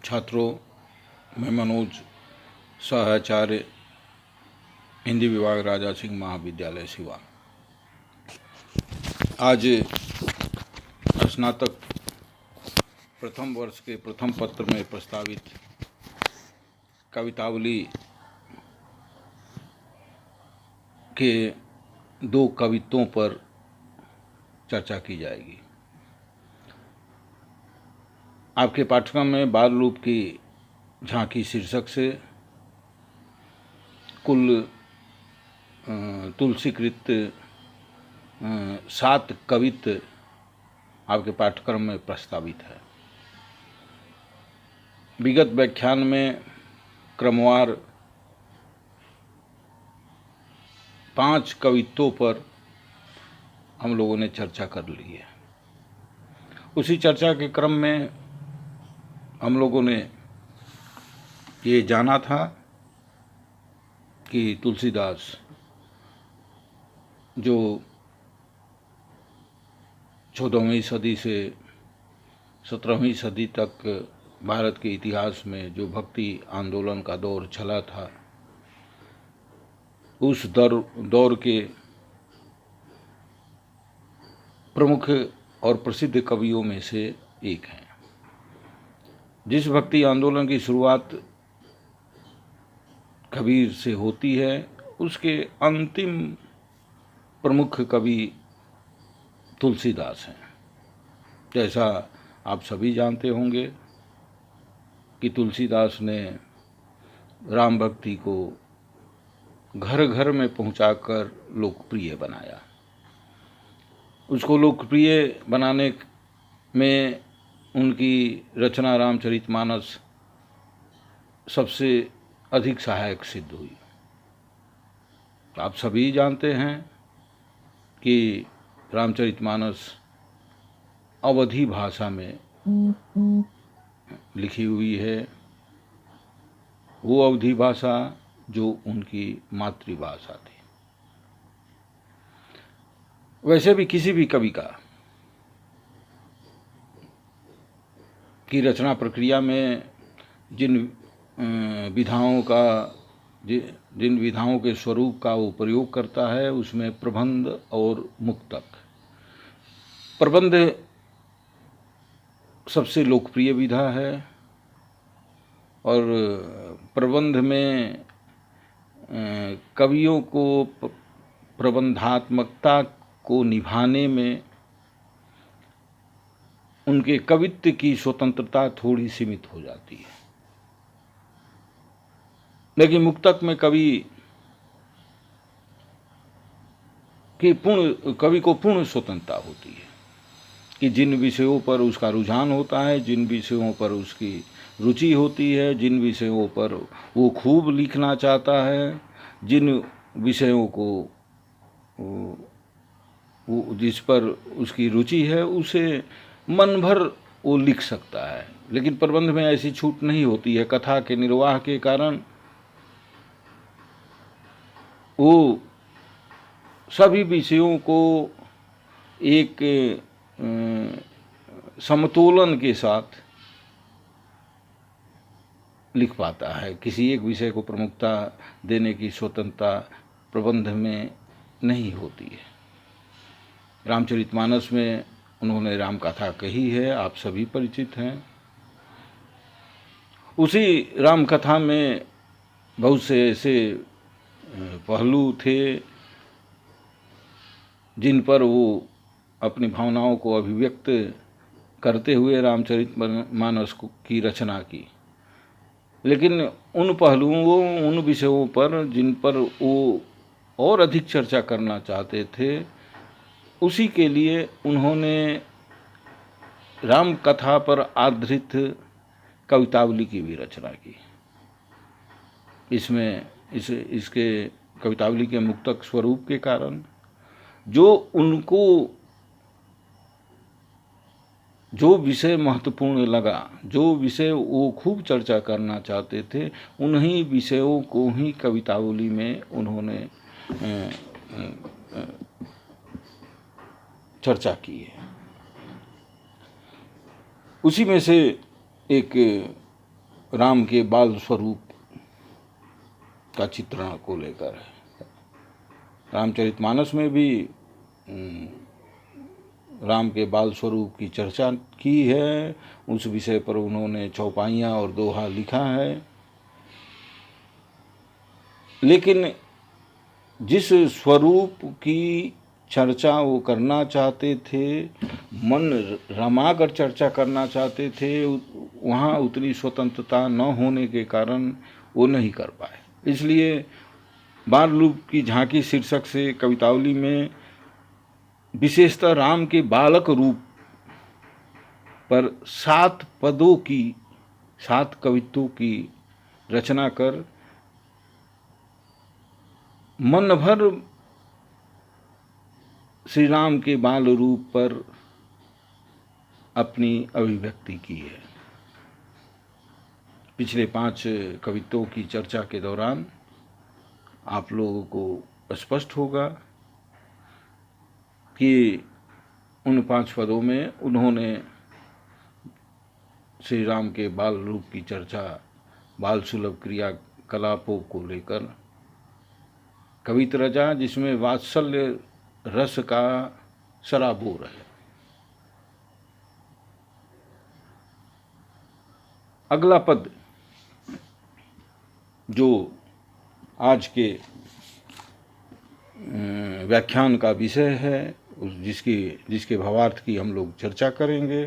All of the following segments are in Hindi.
छात्रों, मैं मनोज, सहाचार्य, हिंदी विभाग राजा सिंह महाविद्यालय सिवान। आज स्नातक प्रथम वर्ष के प्रथम पत्र में प्रस्तावित कवितावली के 2 कवित्वों पर चर्चा की जाएगी। आपके पाठ्यक्रम में बाल रूप की झांकी शीर्षक से कुल तुलसीकृत 7 कवित्व आपके पाठ्यक्रम में प्रस्तावित है। विगत व्याख्यान में क्रमवार 5 कवित्वों पर हम लोगों ने चर्चा कर ली है। उसी चर्चा के क्रम में हम लोगों ने ये जाना था कि तुलसीदास जो 14वीं सदी से 17वीं सदी तक भारत के इतिहास में जो भक्ति आंदोलन का दौर चला था, उस दौर के प्रमुख और प्रसिद्ध कवियों में से एक हैं। जिस भक्ति आंदोलन की शुरुआत कबीर से होती है, उसके अंतिम प्रमुख कवि तुलसीदास हैं। जैसा आप सभी जानते होंगे कि तुलसीदास ने राम भक्ति को घर घर में पहुंचाकर लोकप्रिय बनाया। उसको लोकप्रिय बनाने में उनकी रचना रामचरितमानस सबसे अधिक सहायक सिद्ध हुई। आप सभी जानते हैं कि रामचरितमानस अवधी भाषा में लिखी हुई है। वो अवधी भाषा जो उनकी मातृभाषा थी। वैसे भी किसी भी कवि की रचना प्रक्रिया में जिन विधाओं के स्वरूप का वो प्रयोग करता है, उसमें प्रबंध और मुक्तक। प्रबंध सबसे लोकप्रिय विधा है और प्रबंध में कवियों को प्रबंधात्मकता को निभाने में उनके कवित्व की स्वतंत्रता थोड़ी सीमित हो जाती है। लेकिन मुक्तक में कवि को पूर्ण स्वतंत्रता होती है कि जिन विषयों पर उसका रुझान होता है, जिन विषयों पर उसकी रुचि होती है, जिन विषयों पर वो खूब लिखना चाहता है, जिन विषयों को जिस पर उसकी रुचि है, उसे मन भर वो लिख सकता है। लेकिन प्रबंध में ऐसी छूट नहीं होती है। कथा के निर्वाह के कारण वो सभी विषयों को एक समतोलन के साथ लिख पाता है। किसी एक विषय को प्रमुखता देने की स्वतंत्रता प्रबंध में नहीं होती है। रामचरितमानस में उन्होंने राम कथा कही है, आप सभी परिचित हैं। उसी राम कथा में बहुत से ऐसे पहलू थे जिन पर वो अपनी भावनाओं को अभिव्यक्त करते हुए रामचरितमानस की रचना की। लेकिन उन पहलुओं, उन विषयों पर जिन पर वो और अधिक चर्चा करना चाहते थे, उसी के लिए उन्होंने राम कथा पर आधारित कवितावली की भी रचना की। इसके कवितावली के मुक्तक स्वरूप के कारण जो विषय महत्वपूर्ण लगा, जो विषय वो खूब चर्चा करना चाहते थे, उन्हीं विषयों को ही कवितावली में उन्होंने चर्चा की है। उसी में से एक राम के बाल स्वरूप का चित्रण को लेकर है। रामचरितमानस में भी राम के बाल स्वरूप की चर्चा की है। उस विषय पर उन्होंने चौपाइयाँ और दोहा लिखा है। लेकिन जिस स्वरूप की चर्चा वो करना चाहते थे, मन रमा कर चर्चा करना चाहते थे, वहाँ उतनी स्वतंत्रता न होने के कारण वो नहीं कर पाए। इसलिए बाल रूप की झांकी शीर्षक से कवितावली में विशेषतः राम के बालक रूप पर 7 पदों की 7 कवित्वों की रचना कर मन भर श्री राम के बाल रूप पर अपनी अभिव्यक्ति की है। पिछले 5 कवित्वों की चर्चा के दौरान आप लोगों को स्पष्ट होगा कि उन 5 पदों में उन्होंने श्री राम के बाल रूप की चर्चा, बाल सुलभ क्रियाकलापों को लेकर कविता रचा, जिसमें वात्सल्य रस का सराबोर है। अगला पद जो आज के व्याख्यान का विषय है, जिसके भावार्थ की हम लोग चर्चा करेंगे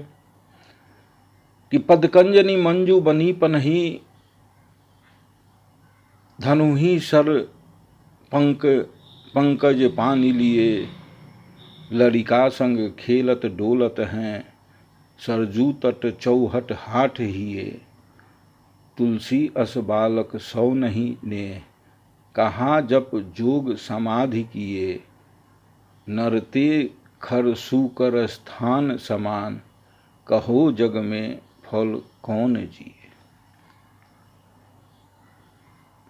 कि पदकंजनी मंजू बनी पनही धनु ही सर पंकज पानी लिए लड़िका संग खेलत डोलत हैं सरजू तट चौहट हाट हिए तुलसी अस बालक सौ नहीं ने कहाँ जप जोग समाधि किए नरते खर सूकर स्थान समान कहो जग में फल कौन जिए।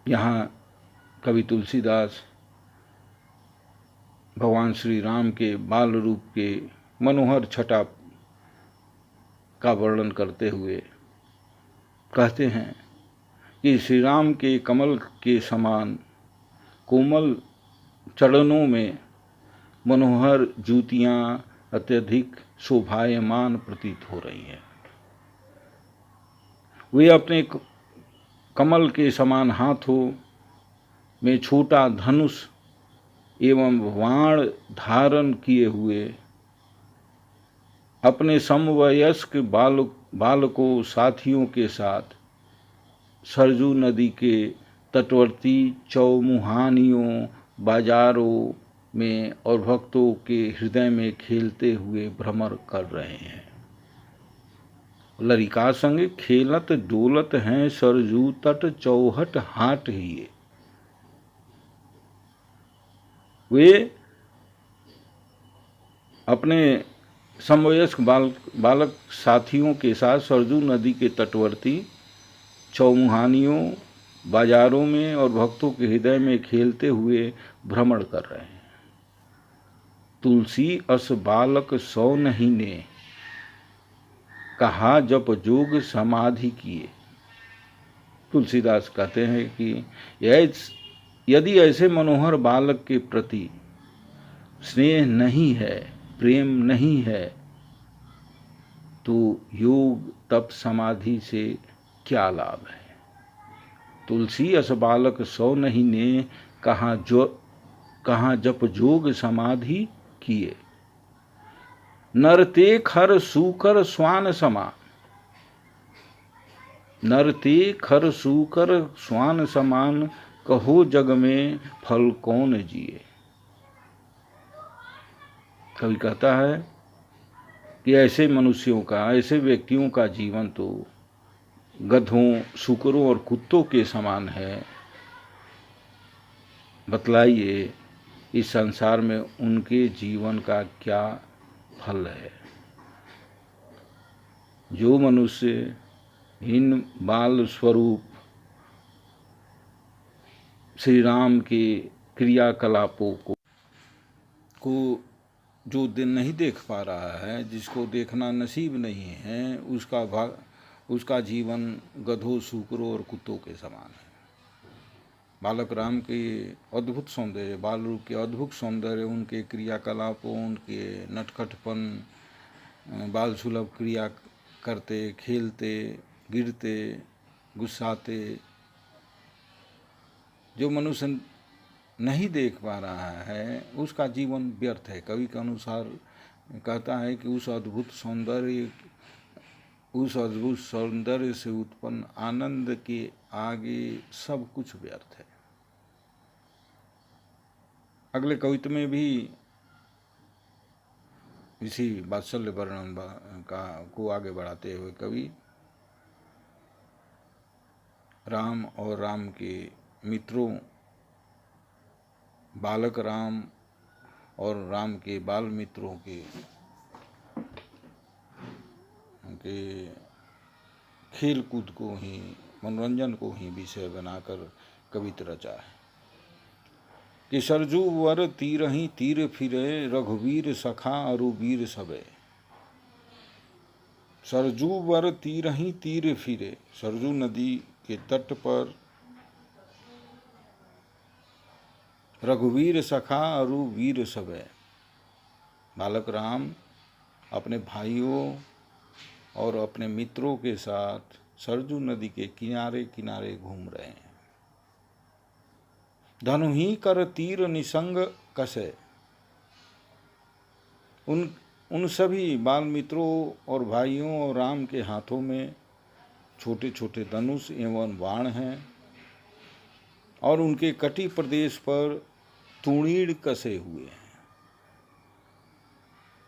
यहाँ कवि तुलसीदास भगवान श्री राम के बाल रूप के मनोहर छटा का वर्णन करते हुए कहते हैं कि श्री राम के कमल के समान कोमल चरणों में मनोहर जूतियाँ अत्यधिक शोभायमान प्रतीत हो रही हैं। वे अपने कमल के समान हाथों में छोटा धनुष एवं बाण धारण किए हुए अपने समवयस्क बालकों साथियों के साथ सरजू नदी के तटवर्ती चौमुहानियों बाजारों में और भक्तों के हृदय में खेलते हुए भ्रमण कर रहे हैं। लड़िका संग खेलत डोलत हैं सरजू तट चौहट हाट हिए। वे अपने समवयस्क बालक साथियों के साथ सरजू नदी के तटवर्ती चौमुहानियों बाजारों में और भक्तों के हृदय में खेलते हुए भ्रमण कर रहे हैं। तुलसी अस बालक सौ नहीं ने कहा जप जोग समाधि किए। तुलसीदास कहते हैं कि यदि ऐसे मनोहर बालक के प्रति स्नेह नहीं है, प्रेम नहीं है, तो योग तप समाधि से क्या लाभ है। तुलसी अस बालक सौ नहीं ने कहाँ जप जोग समाधि किए नरते खर सूकर स्वान समा। नरते खर सूकर स्वान समान कहो जग में फल कौन जिए। कवि कहता है कि ऐसे मनुष्यों का, ऐसे व्यक्तियों का जीवन तो गधों, सूकरों और कुत्तों के समान है। बतलाइए इस संसार में उनके जीवन का क्या फल है। जो मनुष्य इन बाल स्वरूप श्री राम के क्रियाकलापों को जो दिन नहीं देख पा रहा है, जिसको देखना नसीब नहीं है, उसका जीवन गधों, सूकरों और कुत्तों के समान है। बालक राम के अद्भुत सौंदर्य, बाल रूप के अद्भुत सौंदर्य, उनके क्रियाकलापों, उनके नटखटपन, बाल सुलभ क्रिया करते, खेलते, गिरते, गुस्साते, जो मनुष्य नहीं देख पा रहा है उसका जीवन व्यर्थ है। कवि के अनुसार कहता है कि उस अद्भुत सौंदर्य से उत्पन्न आनंद के आगे सब कुछ व्यर्थ है। अगले कविता में भी इसी वात्सल्य वर्णन को आगे बढ़ाते हुए कवि राम और राम के मित्रों, बालक राम और राम के बाल मित्रों के खेल कूद को ही, मनोरंजन को ही विषय बनाकर कविता रचा है कि सरजू वर तीरहि तीर फिरे, रघुवीर सखा अरुवीर सबे। सरजू वर तीरहि तीर फिरे, सरजू नदी के तट पर रघुवीर सखा अरुवीर सबे। बालक राम अपने भाइयों और अपने मित्रों के साथ सरजू नदी के किनारे किनारे घूम रहे हैं। धनु ही कर तीर निसंग कसे। उन सभी बाल मित्रों और भाइयों और राम के हाथों में छोटे छोटे धनुष एवं बाण हैं और उनके कटी प्रदेश पर तूणीर कसे हुए हैं।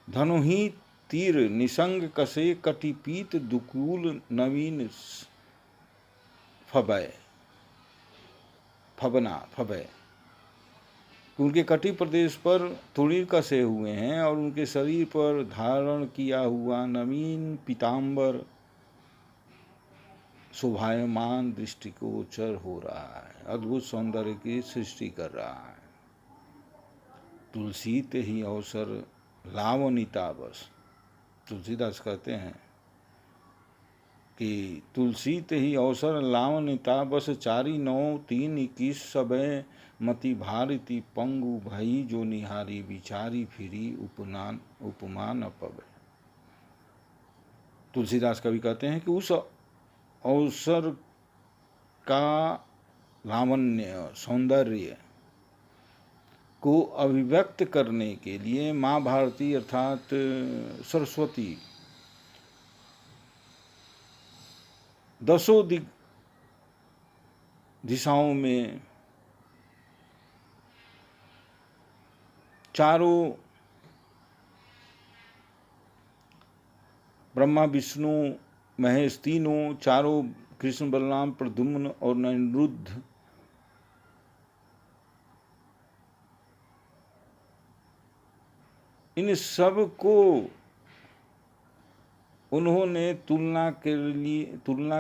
धनु ही तीर निसंग कसे, कटी पीत दुकूल नवीन फबय। उनके कटी प्रदेश पर तूणीर कसे हुए हैं और उनके शरीर पर धारण किया हुआ नवीन पीताम्बर शोभायमान दृष्टिगोचर हो रहा है, अद्भुत सौंदर्य की सृष्टि कर रहा है। तुलसी ते ही अवसर लावनिता बस। तुलसीदास कहते हैं कि तुलसी ते ही अवसर लावनिता बस, 4-9-3-21 सबे मति भारती पंगु भई, जो निहारी विचारी फिरी उपमा न पवे। तुलसीदास कवि कहते हैं कि उस अवसर का लावण्य, सौंदर्य को अभिव्यक्त करने के लिए माँ भारती अर्थात सरस्वती दसों दिशाओं में चारों ब्रह्मा विष्णु महेश तीनों, चारों कृष्ण बलराम प्रद्युम्न और अनिरुद्ध इन सब को उन्होंने तुलना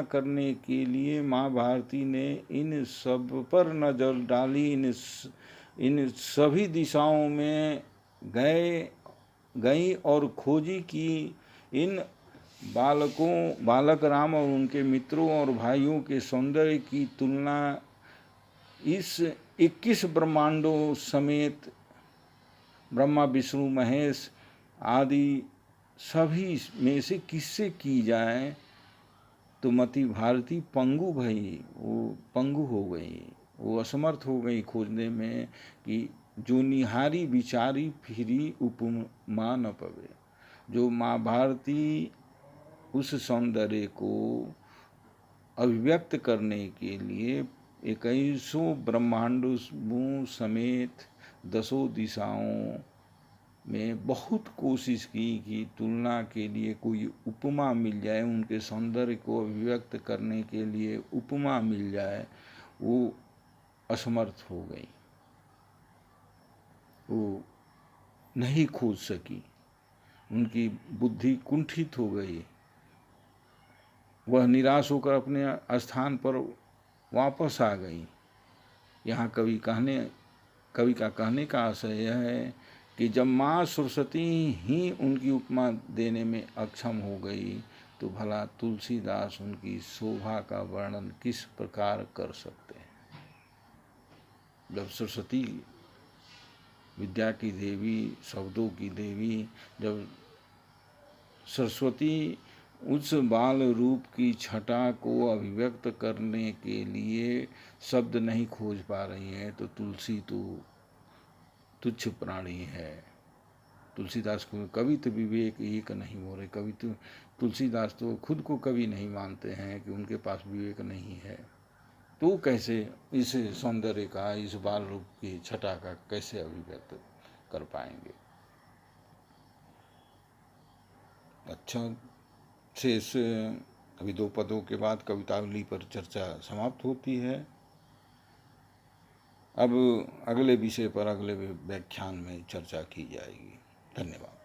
करने के लिए माँ भारती ने इन सब पर नजर डाली। इन सभी दिशाओं में गई और खोजी कि इन बालक राम और उनके मित्रों और भाइयों के सौंदर्य की तुलना इस 21 ब्रह्मांडों समेत ब्रह्मा विष्णु महेश आदि सभी में से किससे की जाए, तो मति भारती पंगु भई, वो पंगु हो गई, वो असमर्थ हो गई खोजने में कि जो निहारी विचारी फिरी उपमा न पवे। जो माँ भारती उस सौंदर्य को अभिव्यक्त करने के लिए 21 ब्रह्मांडों समेत 10 दिशाओं में बहुत कोशिश की कि तुलना के लिए कोई उपमा मिल जाए, उनके सौंदर्य को अभिव्यक्त करने के लिए उपमा मिल जाए, वो असमर्थ हो गई, वो नहीं खोज सकी, उनकी बुद्धि कुंठित हो गई। वह निराश होकर अपने स्थान पर वापस आ गई। यहाँ कवि का कहने का आशय यह है कि जब माँ सरस्वती ही उनकी उपमा देने में अक्षम हो गई तो भला तुलसीदास उनकी शोभा का वर्णन किस प्रकार कर सकते हैं। जब सरस्वती विद्या की देवी, शब्दों की देवी, जब सरस्वती उस बाल रूप की छटा को अभिव्यक्त करने के लिए शब्द नहीं खोज पा रही हैं, तो तुलसी तो तुच्छ प्राणी है। तुलसीदास को कवि तो विवेक एक नहीं हो रहे, कवि तो तुलसीदास तो खुद को कवि नहीं मानते हैं कि उनके पास विवेक नहीं है, तो कैसे इस सौंदर्य का, इस बाल रूप की छटा का कैसे अभिव्यक्त कर पाएंगे। अच्छा, शेष अभी 2 पदों के बाद कवितावली पर चर्चा समाप्त होती है। अब अगले विषय पर अगले व्याख्यान में चर्चा की जाएगी। धन्यवाद।